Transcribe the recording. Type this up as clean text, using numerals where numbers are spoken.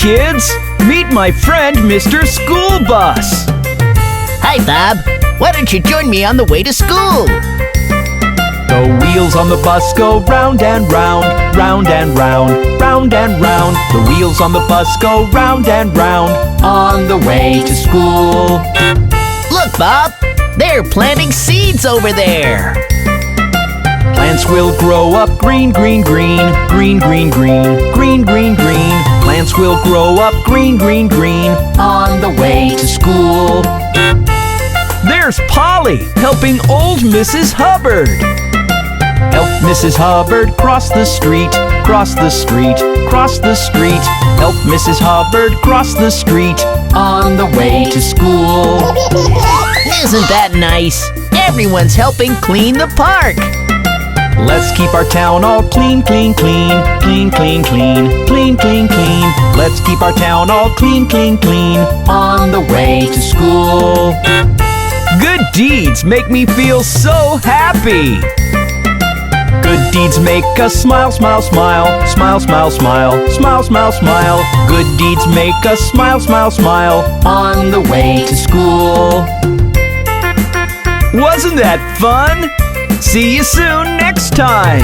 kids! Meet my friend, Mr. School Bus! Hi, Bob. Why don't you join me on the way to school? The wheels on the bus go round and round, round and round, round and round. The wheels on the bus go round and round, on the way to school. Look, Bob. They're planting seeds over there. Plants will grow up green, green, green, green, green, green, green, green, green. Plants will grow up green, green, green, on the way to school. There's Polly helping old Mrs. Hubbard. Help Mrs. Hubbard cross the street, cross the street, cross the street. Help Mrs. Hubbard cross the street, on the way to school. Isn't that nice? Everyone's helping clean the park. Let's keep our town all clean, clean, clean, clean, clean, clean, clean, clean, clean. Let's keep our town all clean, clean, clean, on the way to school. Good deeds make me feel so happy. Good deeds make us smile, smile, smile, smile, smile, smile, smile, smile, smile. Good deeds make us smile, smile, smile, on the way to school. Wasn't that fun? See you soon next time!